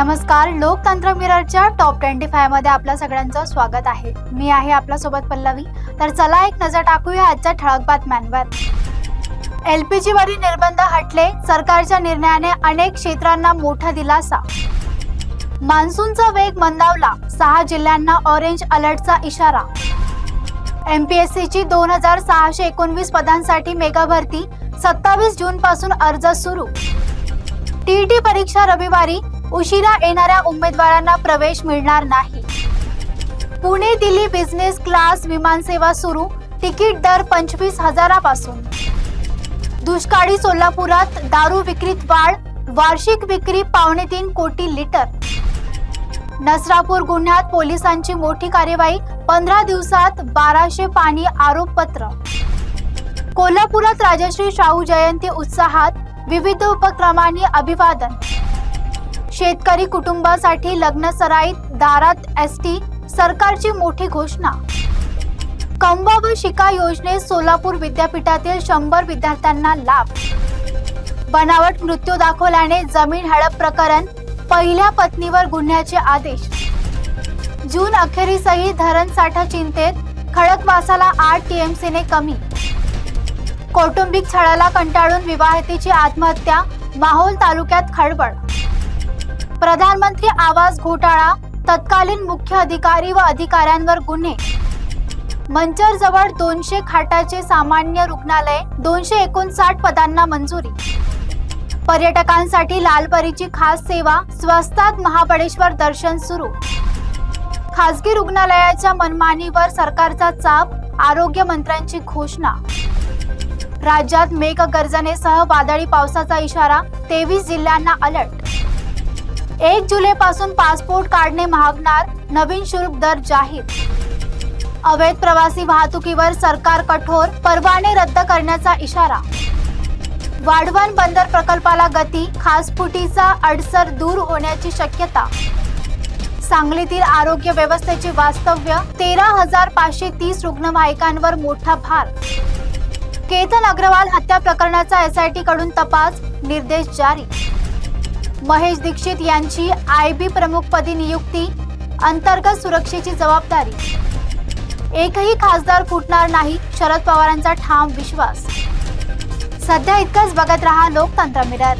नमस्कार, लोकतंत्र मिररच्या टॉप 25 मध्ये आपल्या सगळ्यांचं स्वागत आहे। मी आहे आपल्या सोबत पल्लवी। तर चला एक नजर टाकूया आजच्या ठळक बातम्यांवर। एलपीजी वरील निर्बंध हटले, सरकारच्या निर्णयाने अनेक क्षेत्रांना मोठा दिलासा। मान्सूनचा वेग मंदावला, 6 जिल्ह्यांना ऑरेंज अलर्टचा इशारा। एमपीएससीची 2619 पदांसाठी मेगा भरती, 27 जून पासून अर्ज सुरू। टीईटी परीक्षा रविवारी, उशिरा येणाऱ्या उमेदवारांना प्रवेश मिळणार नाही। पुणे दिल्ली बिझनेस क्लास विमानसेवा सुरू, तिकीट दर 25,000 पासून। दुष्काळी सोलापुरात दारू विक्रीत वाढ, वार्षिक विक्री 3.25 कोटी लिटर। नसरापूर गुन्ह्यात पोलिसांची मोठी कार्यवाही, 15 दिवसात 1200 पाणी आरोपपत्र। कोल्हापुरात राजश्री शाहू जयंती उत्साहात, विविध उपक्रमांनी अभिवादन। शेतकरी कुटुंबासाठी लग्नसराईत दारात एसटी, सरकारची मोठी घोषणा। कंबा व शिका योजनेत सोलापूर विद्यापीठातील 100 विद्यार्थ्यांना लाभ। बनावट मृत्यू दाखवल्याने जमीन हडप प्रकरण, पहिल्या पत्नीवर गुन्ह्याचे आदेश। जून अखेरीसही धरण साठा चिंतेत, खडकवासला 8 टीएमसीने कमी। कौटुंबिक छळाला कंटाळून विवाहितेची आत्महत्या, माहोल तालुक्यात खळबळ। प्रधानमंत्री आवास घोटाळा, तत्कालीन मुख्य अधिकारी व अधिकाऱ्यांवर गुन्हे। मंचर जवळ 200 खाटाचे सामान्य रुग्णालय, 259 पदांना मंजुरी। पर्यटकांसाठी लालपरीची खास सेवा, स्वस्तात महाबळेश्वर दर्शन सुरू। खासगी रुग्णालयाच्या मनमानीवर सरकारचा चाप, आरोग्य मंत्र्यांची घोषणा। राज्यात मेघगर्जनेसह वादळी पावसाचा इशारा, 23 जिल्ह्यांना अलर्ट। 1 जुलैपासून पासपोर्ट काढणे महागणार, नवीन शुल्क दर जाहीर। अवैध प्रवासी वाहतुकीवर सरकार कठोर, परवाने रद्द करण्याचा इशारा। वाढवण बंदर प्रकल्पाला गती, खासफुटीचा अडसर दूर होण्याची शक्यता। सांगलीतील आरोग्य व्यवस्थेचे वास्तव्य, 13,530 रुग्णवाहिकांवर मोठा भार। केतन अग्रवाल हत्या प्रकरणाचा एसआयटी कडून तपास, निर्देश जारी। महेश दीक्षित यांची आयबी प्रमुखपदी नियुक्ती, अंतर्गत सुरक्षेची जबाबदारी। एकही खासदार फुटणार नाही, शरद पवारांचा ठाम विश्वास। सध्या इतकंच, बघत रहा लोकतंत्र मिरर।